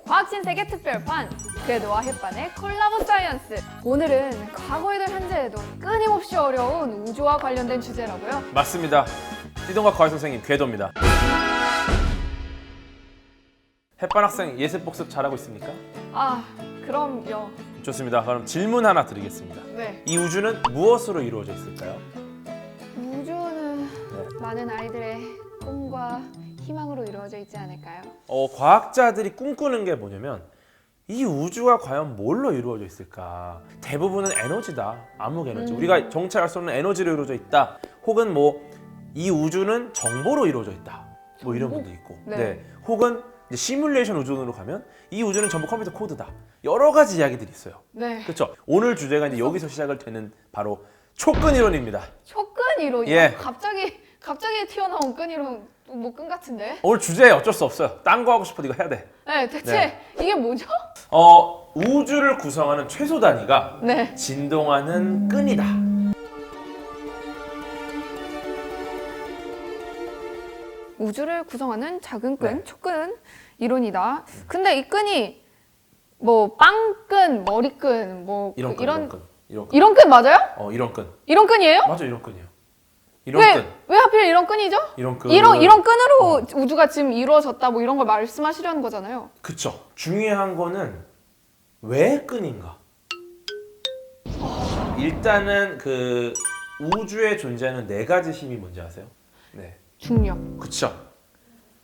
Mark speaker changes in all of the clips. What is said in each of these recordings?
Speaker 1: 과학신세계 특별판 궤도와 햇반의 콜라보 사이언스. 오늘은 과거에도 현재에도 끊임없이 어려운 우주와 관련된 주제라고요.
Speaker 2: 맞습니다. 띠동과 과외 선생님 궤도입니다. 햇반 학생 예습 복습 잘하고 있습니까?
Speaker 1: 아, 그럼요.
Speaker 2: 좋습니다. 그럼 질문 하나 드리겠습니다.
Speaker 1: 네.
Speaker 2: 이 우주는 무엇으로 이루어져 있을까요?
Speaker 1: 우주는 많은 아이들의 꿈과 희망으로 이루어져 있지 않을까요?
Speaker 2: 과학자들이 꿈꾸는 게 뭐냐면 이 우주가 과연 뭘로 이루어져 있을까? 대부분은 에너지다. 암흑 에너지. 우리가 정체할 수 없는 에너지로 이루어져 있다. 혹은 뭐 이 우주는 정보로 이루어져 있다. 뭐 이런 분도 있고.
Speaker 1: 네.
Speaker 2: 혹은 이제 시뮬레이션 우주론으로 가면 이 우주는 전부 컴퓨터 코드다. 여러 가지 이야기들이 있어요.
Speaker 1: 네.
Speaker 2: 그렇죠? 오늘 주제가 이제 여기서 시작을 되는 바로 촉근 이론입니다.
Speaker 1: 촉근 이론이요?
Speaker 2: 예.
Speaker 1: 갑자기 튀어나온 끈 이론, 뭐 끈 같은데?
Speaker 2: 오늘 주제 어쩔 수 없어요. 딴 거 하고 싶어도 이거 해야 돼.
Speaker 1: 네, 대체
Speaker 2: 네.
Speaker 1: 이게 뭐죠?
Speaker 2: 우주를 구성하는 최소 단위가
Speaker 1: 네.
Speaker 2: 진동하는 끈이다.
Speaker 1: 우주를 구성하는 작은 끈,
Speaker 2: 네.
Speaker 1: 촉근 이론이다. 근데 이 끈이 뭐 빵끈, 머리끈, 뭐
Speaker 2: 이런 끈,
Speaker 1: 이런
Speaker 2: 끈.
Speaker 1: 이런 끈 맞아요?
Speaker 2: 이런 끈.
Speaker 1: 이런 끈이에요?
Speaker 2: 맞아, 이런 끈이에요. 이런
Speaker 1: 왜
Speaker 2: 끈.
Speaker 1: 왜 하필 이런 끈이죠?
Speaker 2: 이런 끈.
Speaker 1: 이런 끈으로 우주가 지금 이루어졌다 뭐 이런 걸 말씀하시려는 거잖아요.
Speaker 2: 그쵸. 중요한 거는 왜 끈인가? 일단은 그 우주에 존재하는 네 가지 힘이 뭔지 아세요? 네.
Speaker 1: 중력,
Speaker 2: 그쵸.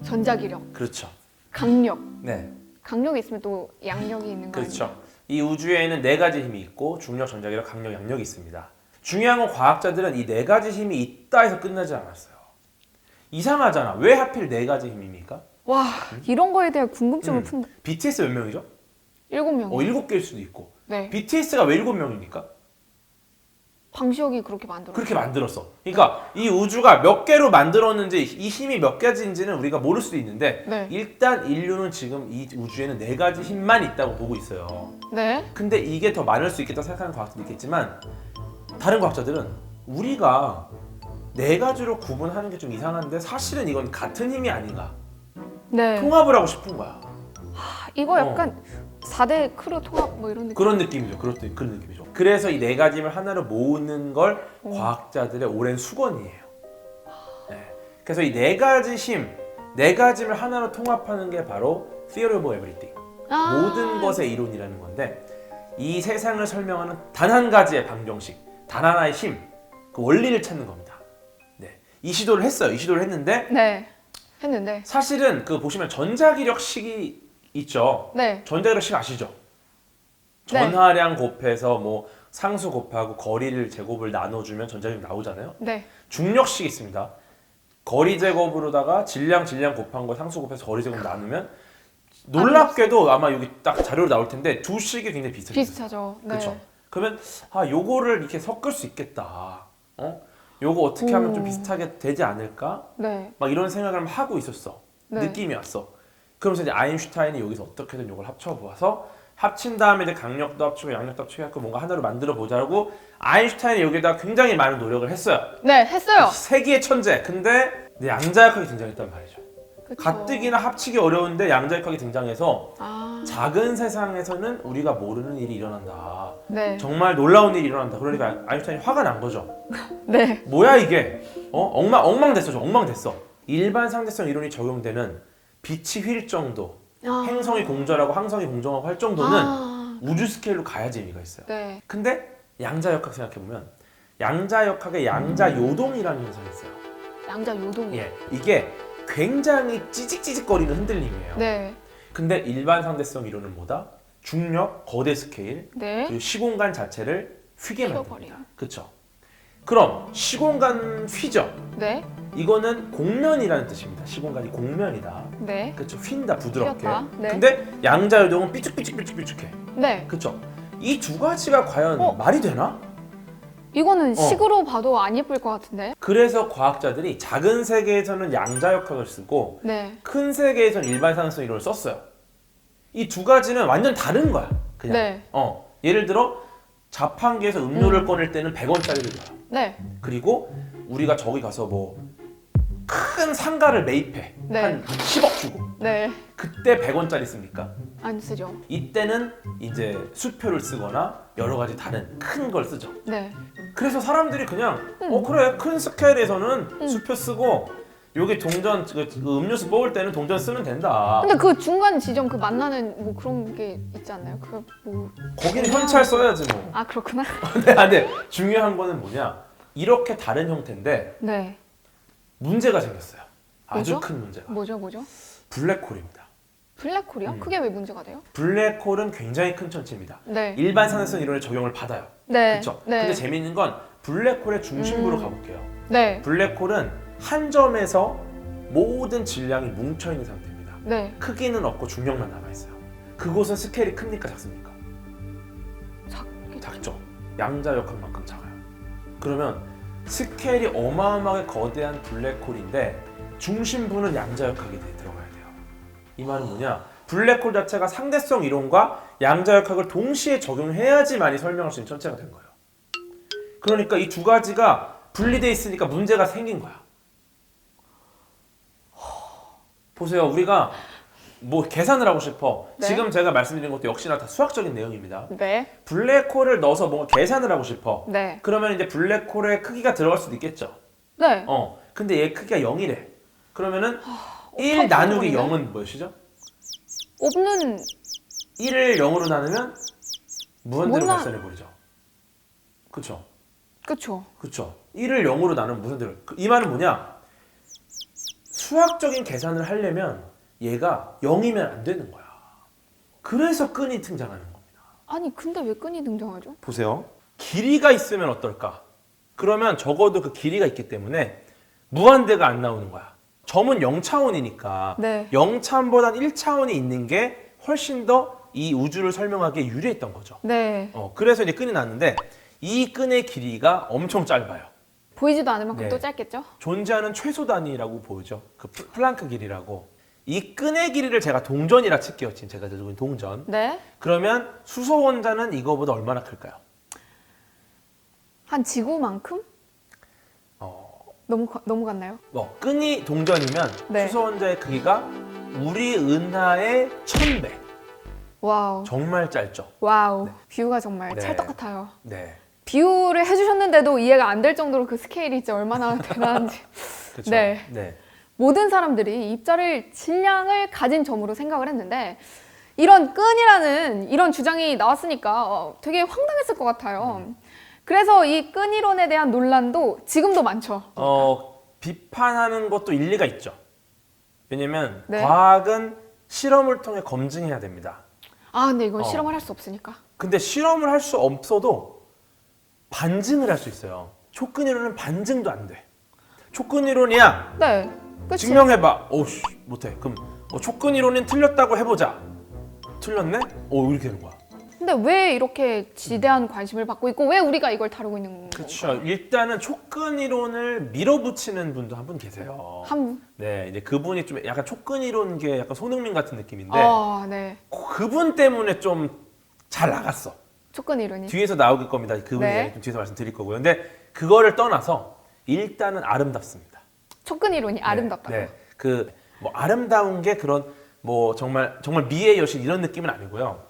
Speaker 1: 전자기력,
Speaker 2: 그렇죠.
Speaker 1: 강력.
Speaker 2: 네.
Speaker 1: 강력이 있으면 또 양력이 있는 거
Speaker 2: 그렇죠.
Speaker 1: 아니에요?
Speaker 2: 이 우주에는 네 가지 힘이 있고 중력, 전자기력, 강력, 양력이 있습니다. 중요한 건 과학자들은 이 네 가지 힘이 있다 해서 끝나지 않았어요. 이상하잖아. 왜 하필 네 가지 힘입니까?
Speaker 1: 와, 이런 거에 대한 궁금증을 푼다.
Speaker 2: BTS 몇 명이죠?
Speaker 1: 7명.
Speaker 2: 7개일 수도 있고.
Speaker 1: 네.
Speaker 2: BTS가 왜 7명입니까?
Speaker 1: 방시혁이 그렇게 만들었어요.
Speaker 2: 그렇게 만들었어. 그러니까 이 우주가 몇 개로 만들었는지 이 힘이 몇 가지인지는 우리가 모를 수도 있는데
Speaker 1: 네.
Speaker 2: 일단 인류는 지금 이 우주에는 네 가지 힘만 있다고 보고 있어요.
Speaker 1: 네.
Speaker 2: 근데 이게 더 많을 수 있겠다 생각하는 과학자도 있겠지만 다른 과학자들은 우리가 네 가지로 구분하는 게 좀 이상한데 사실은 이건 같은 힘이 아닌가.
Speaker 1: 네.
Speaker 2: 통합을 하고 싶은 거야.
Speaker 1: 이거 약간 4대 크루 통합 뭐 이런 느낌.
Speaker 2: 그런 느낌이죠. 그런 느낌이죠. 그래서 이 네 가지 힘을 하나로 모으는 걸 과학자들의 오랜 수건이에요. 네. 그래서 이 네 가지 힘, 네 가지 힘을 하나로 통합하는 게 바로 Theory of Everything. 모든 것의 이론이라는 건데 이 세상을 설명하는 단 한 가지의 방정식, 단 하나의 힘, 그 원리를 찾는 겁니다. 네. 이 시도를 했어요. 이 시도를 했는데
Speaker 1: 네. 했는데.
Speaker 2: 사실은 그 보시면 전자기력식이 있죠.
Speaker 1: 네.
Speaker 2: 전자기력식 아시죠?
Speaker 1: 네.
Speaker 2: 전하량 곱해서 뭐 상수 곱하고 거리를 제곱을 나눠주면 전자기력 나오잖아요.
Speaker 1: 네.
Speaker 2: 중력식이 있습니다. 거리 제곱으로다가 질량 곱한 거 상수 곱해서 거리 제곱 나누면 놀랍게도 아마 여기 딱 자료로 나올 텐데 두 식이 굉장히 비슷해요.
Speaker 1: 비슷하죠. 네.
Speaker 2: 그렇죠. 그러면 요거를 이렇게 섞을 수 있겠다. 요거 어떻게 하면 좀 비슷하게 되지 않을까?
Speaker 1: 네.
Speaker 2: 막 이런 생각을 하고 있었어.
Speaker 1: 네.
Speaker 2: 느낌이 왔어. 그러면서 이제 아인슈타인이 여기서 어떻게든 이걸 합쳐보아서 합친 다음에 이제 강력도 합치고 양력도 합치고 해갖고 뭔가 하나로 만들어 보자고 아인슈타인이 여기다 굉장히 많은 노력을 했어요.
Speaker 1: 네, 했어요.
Speaker 2: 세기의 천재. 근데 양자역학이 등장했단 말이죠.
Speaker 1: 그쵸.
Speaker 2: 가뜩이나 합치기 어려운데 양자역학이 등장해서
Speaker 1: 아.
Speaker 2: 작은 세상에서는 우리가 모르는 일이 일어난다.
Speaker 1: 네.
Speaker 2: 정말 놀라운 일이 일어난다. 그러니까 아인슈타인이 화가 난 거죠.
Speaker 1: 네.
Speaker 2: 뭐야 이게? 엉망됐어. 엉망됐어. 일반 상대성 이론이 적용되는 빛이 휠 정도, 행성이 공전하고 항성이 공정하고 할 정도는 우주 스케일로 가야지 의미가 있어요.
Speaker 1: 네.
Speaker 2: 근데 양자역학 생각해보면 양자역학의 양자요동이라는 현상이 있어요.
Speaker 1: 양자 요동.
Speaker 2: 예, 이게 굉장히 찌직찌직거리는 흔들림이에요.
Speaker 1: 네.
Speaker 2: 근데 일반 상대성 이론은 뭐다? 중력, 거대 스케일,
Speaker 1: 네.
Speaker 2: 그리고 시공간 자체를 휘게
Speaker 1: 휘어버려.
Speaker 2: 만듭니다. 그렇죠? 그럼 시공간 휘죠?
Speaker 1: 네.
Speaker 2: 이거는 공면이라는 뜻입니다. 시공간이 공면이다.
Speaker 1: 네.
Speaker 2: 그렇죠? 휜다 부드럽게.
Speaker 1: 휘었다. 네.
Speaker 2: 근데 양자요동은 삐죽삐죽삐죽삐죽해.
Speaker 1: 네.
Speaker 2: 그렇죠? 이 두 가지가 과연 말이 되나?
Speaker 1: 이거는 식으로 봐도 안 예쁠 것 같은데.
Speaker 2: 그래서 과학자들이 작은 세계에서는 양자역학을 쓰고
Speaker 1: 네.
Speaker 2: 큰 세계에서는 일반 상대성 이론을 썼어요. 이 두 가지는 완전 다른 거야. 그냥.
Speaker 1: 네.
Speaker 2: 예를 들어 자판기에서 음료를 꺼낼 때는 100원짜리를 줘요.
Speaker 1: 네.
Speaker 2: 그리고 우리가 저기 가서 뭐 큰 상가를 매입해.
Speaker 1: 네.
Speaker 2: 한 10억 주고.
Speaker 1: 네.
Speaker 2: 그때 100원짜리 씁니까?
Speaker 1: 안 쓰죠.
Speaker 2: 이때는 이제 수표를 쓰거나 여러 가지 다른 큰 걸 쓰죠.
Speaker 1: 네.
Speaker 2: 그래서 사람들이 그냥 그래 큰 스케일에서는 수표 쓰고 여기 동전 그 음료수 뽑을 때는 동전 쓰면 된다.
Speaker 1: 근데 그 중간 지점 그 만나는 뭐 그런 게 있지 않나요? 그 뭐.
Speaker 2: 거기는 현찰 써야지 뭐.
Speaker 1: 아 그렇구나.
Speaker 2: 근데 중요한 거는 뭐냐? 이렇게 다른 형태인데
Speaker 1: 네.
Speaker 2: 문제가 생겼어요. 아주
Speaker 1: 뭐죠?
Speaker 2: 큰 문제가.
Speaker 1: 뭐죠?
Speaker 2: 블랙홀입니다.
Speaker 1: 블랙홀이요? 그게 왜 문제가 돼요?
Speaker 2: 블랙홀은 굉장히 큰 천체입니다.
Speaker 1: 네.
Speaker 2: 일반 산에서는 이론의 적용을 받아요.
Speaker 1: 네.
Speaker 2: 그렇죠?
Speaker 1: 네.
Speaker 2: 근데 재미있는 건 블랙홀의 중심부로 가볼게요.
Speaker 1: 네.
Speaker 2: 블랙홀은 한 점에서 모든 질량이 뭉쳐있는 상태입니다.
Speaker 1: 네.
Speaker 2: 크기는 없고 중력만 남아있어요. 그곳은 스케일이 큽니까 작습니까? 작죠. 양자역학만큼 작아요. 그러면 스케일이 어마어마하게 거대한 블랙홀인데 중심부는 양자역학에 들어가야 돼요. 이 말은 뭐냐? 블랙홀 자체가 상대성 이론과 양자역학을 동시에 적용해야지만이 설명할 수 있는 천체가 된 거예요. 그러니까 이 두 가지가 분리돼 있으니까 문제가 생긴 거야. 보세요. 우리가 뭐 계산을 하고 싶어.
Speaker 1: 네.
Speaker 2: 지금 제가 말씀드린 것도 역시나 다 수학적인 내용입니다.
Speaker 1: 네.
Speaker 2: 블랙홀을 넣어서 뭔가 계산을 하고 싶어.
Speaker 1: 네.
Speaker 2: 그러면 이제 블랙홀의 크기가 들어갈 수도 있겠죠.
Speaker 1: 네.
Speaker 2: 근데 얘 크기가 0이래. 그러면은 1
Speaker 1: 없어지는
Speaker 2: 나누기
Speaker 1: 거네.
Speaker 2: 0은 무엇이죠?
Speaker 1: 없는
Speaker 2: 1을 0으로 나누면 무한대로
Speaker 1: 몰라.
Speaker 2: 발산해 버리죠. 그렇죠?
Speaker 1: 그쵸.
Speaker 2: 그렇죠. 1을 0으로 나누면 무한대로. 이 말은 뭐냐? 수학적인 계산을 하려면 얘가 0이면 안 되는 거야. 그래서 끈이 등장하는 겁니다.
Speaker 1: 아니 근데 왜 끈이 등장하죠?
Speaker 2: 보세요. 길이가 있으면 어떨까? 그러면 적어도 그 길이가 있기 때문에 무한대가 안 나오는 거야. 점은 0차원이니까
Speaker 1: 네.
Speaker 2: 0차원보단 1차원이 있는 게 훨씬 더 이 우주를 설명하기에 유리했던 거죠.
Speaker 1: 네.
Speaker 2: 그래서 이제 끈이 났는데 이 끈의 길이가 엄청 짧아요.
Speaker 1: 보이지도 않을 만큼
Speaker 2: 네.
Speaker 1: 또 짧겠죠?
Speaker 2: 존재하는 최소 단위라고 보이죠. 그 플랑크 길이라고. 이 끈의 길이를 제가 동전이라 칠게요. 지금 제가 들고 있는 동전.
Speaker 1: 네.
Speaker 2: 그러면 수소 원자는 이거보다 얼마나 클까요?
Speaker 1: 한 지구만큼? 너무 같나요?
Speaker 2: 끈이 동전이면
Speaker 1: 네.
Speaker 2: 수소 원자의 크기가 우리 은하의 1000배.
Speaker 1: 와우.
Speaker 2: 정말 짧죠.
Speaker 1: 와우.
Speaker 2: 네.
Speaker 1: 비유가 정말
Speaker 2: 네.
Speaker 1: 찰떡 같아요.
Speaker 2: 네.
Speaker 1: 비유를 해주셨는데도 이해가 안 될 정도로 그 스케일이 진짜 얼마나 대단한지.
Speaker 2: 그렇죠.
Speaker 1: 네.
Speaker 2: 네.
Speaker 1: 모든 사람들이 입자를 질량을 가진 점으로 생각을 했는데 이런 끈이라는 이런 주장이 나왔으니까 되게 황당했을 것 같아요. 그래서 이 끈 이론에 대한 논란도 지금도 많죠.
Speaker 2: 비판하는 것도 일리가 있죠. 왜냐면
Speaker 1: 네.
Speaker 2: 과학은 실험을 통해 검증해야 됩니다.
Speaker 1: 아 근데 이건 실험을 할 수 없으니까.
Speaker 2: 근데 실험을 할 수 없어도 반증을 할 수 있어요. 촉근 이론은 반증도 안 돼. 촉근 이론이야.
Speaker 1: 네. 그치?
Speaker 2: 증명해봐. 오씨 못해. 그럼 촉근 이론은 틀렸다고 해보자. 틀렸네? 이렇게 되는 거야.
Speaker 1: 근데 왜 이렇게 지대한 관심을 받고 있고 왜 우리가 이걸 다루고 있는
Speaker 2: 그렇죠.
Speaker 1: 건가요?
Speaker 2: 일단은 촉근 이론을 밀어붙이는 분도 한 분 계세요. 네, 이제 그분이 좀 약간 촉근 이론계 약간 손흥민 같은 느낌인데
Speaker 1: 네.
Speaker 2: 그분 때문에 좀 잘 나갔어.
Speaker 1: 촉근 이론이.
Speaker 2: 뒤에서 나올 겁니다. 그분이
Speaker 1: 네.
Speaker 2: 좀 뒤에서 말씀드릴 거고요. 근데 그거를 떠나서 일단은 아름답습니다.
Speaker 1: 촉근 이론이 아름답다고.
Speaker 2: 네, 그 뭐 아름다운 게 그런 뭐 정말 미의 여신 이런 느낌은 아니고요.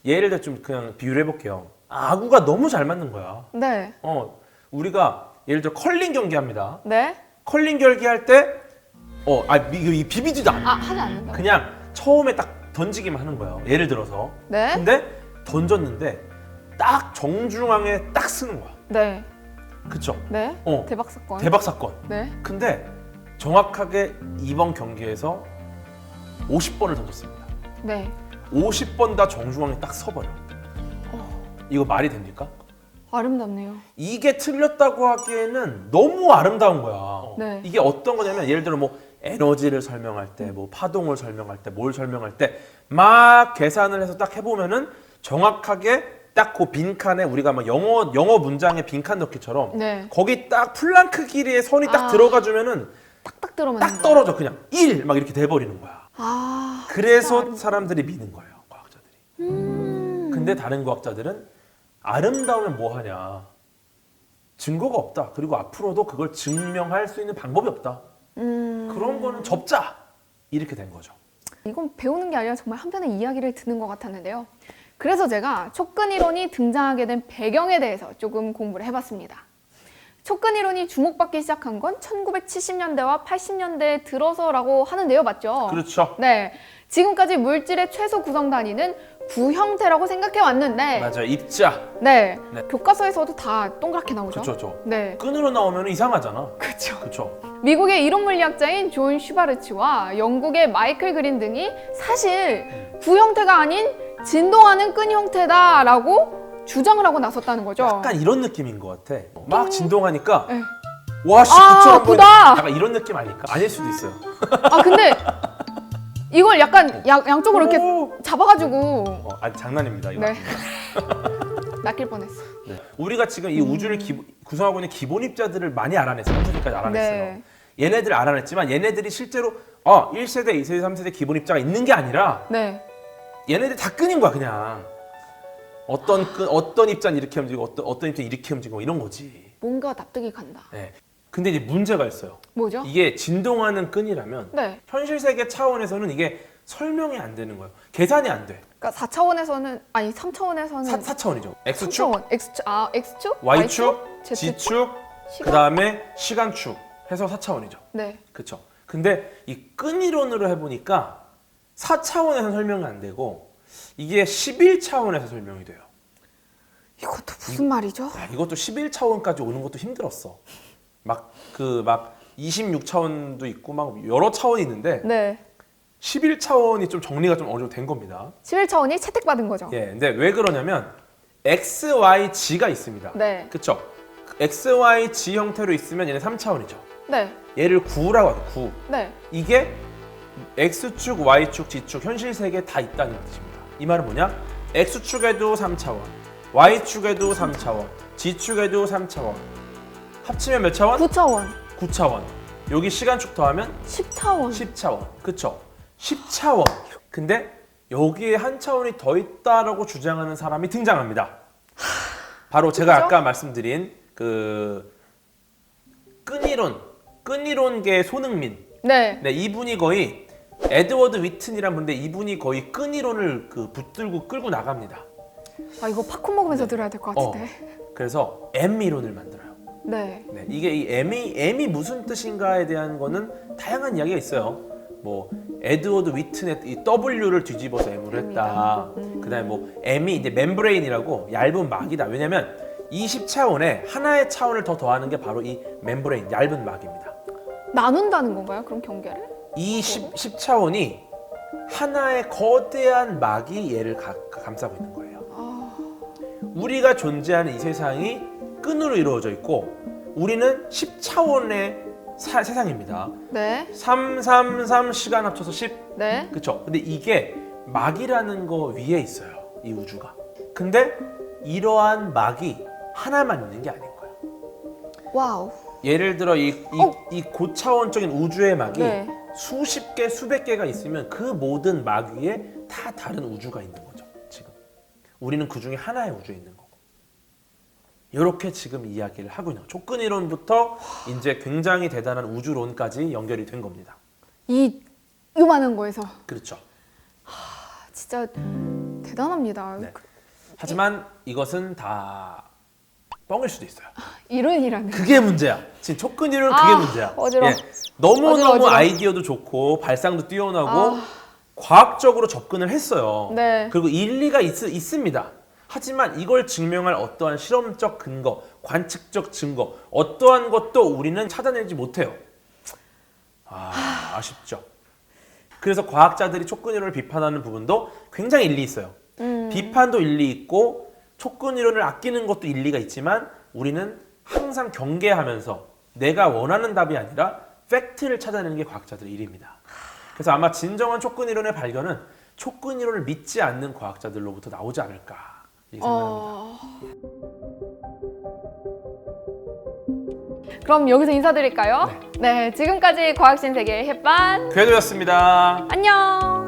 Speaker 2: 예를 들어 좀 그냥 비유를 해볼게요. 아구가 너무 잘 맞는 거야.
Speaker 1: 네.
Speaker 2: 우리가 예를 들어 컬링 경기합니다.
Speaker 1: 네.
Speaker 2: 컬링 경기할 때, 비비지도 않아.
Speaker 1: 하지 않는다.
Speaker 2: 그냥 처음에 딱 던지기만 하는 거예요. 예를 들어서.
Speaker 1: 네.
Speaker 2: 근데 던졌는데 딱 정중앙에 딱 쓰는 거야.
Speaker 1: 네.
Speaker 2: 그쵸?
Speaker 1: 네.
Speaker 2: 어.
Speaker 1: 대박 사건.
Speaker 2: 대박 사건.
Speaker 1: 네.
Speaker 2: 근데 정확하게 이번 경기에서 50번을 던졌습니다.
Speaker 1: 네.
Speaker 2: 50번 다 정중앙에 딱 서버려. 이거 말이 됩니까?
Speaker 1: 아름답네요.
Speaker 2: 이게 틀렸다고 하기에는 너무 아름다운 거야.
Speaker 1: 네.
Speaker 2: 이게 어떤 거냐면 예를 들어 뭐 에너지를 설명할 때, 뭐 파동을 설명할 때, 뭘 설명할 때 막 계산을 해서 딱 해보면은 정확하게 딱 그 빈칸에 우리가 막 영어 문장에 빈칸 넣기처럼
Speaker 1: 네.
Speaker 2: 거기 딱 플랑크 길이의 선이 딱 들어가 주면은
Speaker 1: 딱딱 들어맞는
Speaker 2: 딱 떨어져 그냥 1 막 이렇게 돼버리는 거야. 그래서 사람들이 믿는 거예요, 과학자들이. 근데 다른 과학자들은 아름다우면 뭐 하냐? 증거가 없다. 그리고 앞으로도 그걸 증명할 수 있는 방법이 없다. 그런 거는 접자 이렇게 된 거죠.
Speaker 1: 이건 배우는 게 아니라 정말 한편의 이야기를 듣는 것 같았는데요. 그래서 제가 촉근 이론이 등장하게 된 배경에 대해서 조금 공부를 해봤습니다. 촉근 이론이 주목받기 시작한 건 1970년대와 80년대에 들어서라고 하는데요, 맞죠?
Speaker 2: 그렇죠.
Speaker 1: 네, 지금까지 물질의 최소 구성 단위는 구 형태라고 생각해 왔는데,
Speaker 2: 맞아요. 입자.
Speaker 1: 네,
Speaker 2: 네.
Speaker 1: 교과서에서도 다 동그랗게 나오죠.
Speaker 2: 그렇죠.
Speaker 1: 네,
Speaker 2: 끈으로 나오면 이상하잖아.
Speaker 1: 그렇죠.
Speaker 2: 그렇죠.
Speaker 1: 미국의 이론 물리학자인 존 슈바르츠와 영국의 마이클 그린 등이 사실 구 형태가 아닌 진동하는 끈 형태다라고 주장을 하고 나섰다는 거죠.
Speaker 2: 약간 이런 느낌인 것 같아. 막 진동하니까
Speaker 1: 네.
Speaker 2: 와씨
Speaker 1: 아,
Speaker 2: 구처럼 보이네.
Speaker 1: 아프다.
Speaker 2: 약간 이런 느낌 아닐까? 아닐 수도 있어요.
Speaker 1: 아 근데 이걸 약간 양쪽으로 이렇게
Speaker 2: 오.
Speaker 1: 잡아가지고
Speaker 2: 아니 장난입니다. 이거.
Speaker 1: 네 낚일 뻔했어.
Speaker 2: 네. 우리가 지금 이 우주를 구성하고 있는 기본 입자들을 많이 알아냈어요. 현재까지 알아냈어요.
Speaker 1: 네.
Speaker 2: 얘네들 알아냈지만 얘네들이 실제로 1세대, 2세대, 3세대 기본 입자가 있는 게 아니라
Speaker 1: 네.
Speaker 2: 얘네들 다 끈인 거야 그냥. 어떤 입자는 이렇게 움직이고 어떤 입자는 이렇게 움직이고 이런 거지.
Speaker 1: 뭔가 납득이 간다.
Speaker 2: 네. 근데 이제 문제가 있어요.
Speaker 1: 뭐죠?
Speaker 2: 이게 진동하는 끈이라면
Speaker 1: 네.
Speaker 2: 현실 세계 차원에서는 이게 설명이 안 되는 거예요. 계산이 안 돼.
Speaker 1: 그러니까 4차원에서는 아니 3차원에서는
Speaker 2: 4차원이죠. X축,
Speaker 1: 3차원. X축,
Speaker 2: Y축,
Speaker 1: Z축,
Speaker 2: G축,
Speaker 1: 시간?
Speaker 2: 그다음에 시간축 해서 4차원이죠.
Speaker 1: 네.
Speaker 2: 그렇죠. 근데 이 끈 이론으로 해보니까 4차원에서 설명이 안 되고 이게 11차원에서 설명이 돼요.
Speaker 1: 이것도 무슨 말이죠?
Speaker 2: 야, 이것도 11차원까지 오는 것도 힘들었어. 막 26차원도 있고 막 여러 차원이 있는데
Speaker 1: 네.
Speaker 2: 11차원이 좀 정리가 좀 어느 정도 된 겁니다.
Speaker 1: 11차원이 채택받은 거죠.
Speaker 2: 예, 근데 왜 그러냐면 X, Y, G가 있습니다.
Speaker 1: 네.
Speaker 2: 그쵸? X, Y, G 형태로 있으면 얘는 3차원이죠.
Speaker 1: 네.
Speaker 2: 얘를 9라고 하죠. 9.
Speaker 1: 네.
Speaker 2: 이게 X축, Y축, G축 현실 세계에 다 있다는 뜻입니다. 이 말은 뭐냐? X축에도 3차원, Y축에도 3차원, G축에도 3차원. 합치면 몇 차원?
Speaker 1: 9차원.
Speaker 2: 9차원. 여기 시간축 더하면
Speaker 1: 10차원.
Speaker 2: 10차원. 그쵸? 10차원. 근데 여기에 한 차원이 더 있다라고 주장하는 사람이 등장합니다. 바로 제가
Speaker 1: 그죠?
Speaker 2: 아까 말씀드린 그 끈이론계의 손흥민.
Speaker 1: 네.
Speaker 2: 네, 이분이 거의 에드워드 위튼이란 분인데 이분이 거의 끈이론을 붙들고 끌고 나갑니다.
Speaker 1: 아 이거 팝콘 먹으면서 들어야 될 것 같은데.
Speaker 2: 그래서 M 이론을 만들어요.
Speaker 1: 네.
Speaker 2: 네, 이게 이 M이 무슨 뜻인가에 대한 거는 다양한 이야기가 있어요. 뭐 에드워드 위튼의 이 W를 뒤집어서 M으로 했다. 그다음에 뭐 M이 이제 멤브레인이라고 얇은 막이다. 왜냐면 20차원에 하나의 차원을 더 더하는 게 바로 이 멤브레인, 얇은 막입니다.
Speaker 1: 나눈다는 건가요? 그럼 경계를?
Speaker 2: 이 10차원이 하나의 거대한 막이 얘를 감싸고 있는 거예요. 우리가 존재하는 이 세상이 끈으로 이루어져 있고 우리는 10차원의 세상입니다.
Speaker 1: 네.
Speaker 2: 3, 3, 3 시간 합쳐서 10.
Speaker 1: 네.
Speaker 2: 그쵸? 근데 이게 막이라는 거 위에 있어요. 이 우주가. 근데 이러한 막이 하나만 있는 게 아닌 거예요.
Speaker 1: 와우.
Speaker 2: 예를 들어 이 고차원적인 우주의 막이
Speaker 1: 네.
Speaker 2: 수십 개, 수백 개가 있으면 그 모든 막 위에 다 다른 우주가 있는 거죠. 지금 우리는 그 중에 하나의 우주에 있는 거고. 이렇게 지금 이야기를 하고 있는 거죠. 촉근 이론부터 이제 굉장히 대단한 우주론까지 연결이 된 겁니다.
Speaker 1: 이 요만한 거에서
Speaker 2: 그렇죠.
Speaker 1: 진짜 대단합니다.
Speaker 2: 네. 하지만 이것은 다 뻥일 수도 있어요.
Speaker 1: 이론이라는.
Speaker 2: 그게 문제야. 지금 촉근 이론은 그게 문제야.
Speaker 1: 어지러워.
Speaker 2: 너무너무
Speaker 1: 어지러워.
Speaker 2: 아이디어도 좋고 발상도 뛰어나고 과학적으로 접근을 했어요.
Speaker 1: 네.
Speaker 2: 그리고 일리가 있습니다. 하지만 이걸 증명할 어떠한 실험적 근거, 관측적 증거, 어떠한 것도 우리는 찾아내지 못해요. 아쉽죠. 그래서 과학자들이 촉근 이론을 비판하는 부분도 굉장히 일리 있어요. 비판도 일리 있고 촉근 이론을 아끼는 것도 일리가 있지만 우리는 항상 경계하면서 내가 원하는 답이 아니라 팩트를 찾아내는 게 과학자들의 일입니다. 그래서 아마 진정한 촉근 이론의 발견은 촉근 이론을 믿지 않는 과학자들로부터 나오지 않을까 생각합니다.
Speaker 1: 그럼 여기서 인사드릴까요? 네. 지금까지 과학신세계의 햇반
Speaker 2: 궤도였습니다.
Speaker 1: 안녕.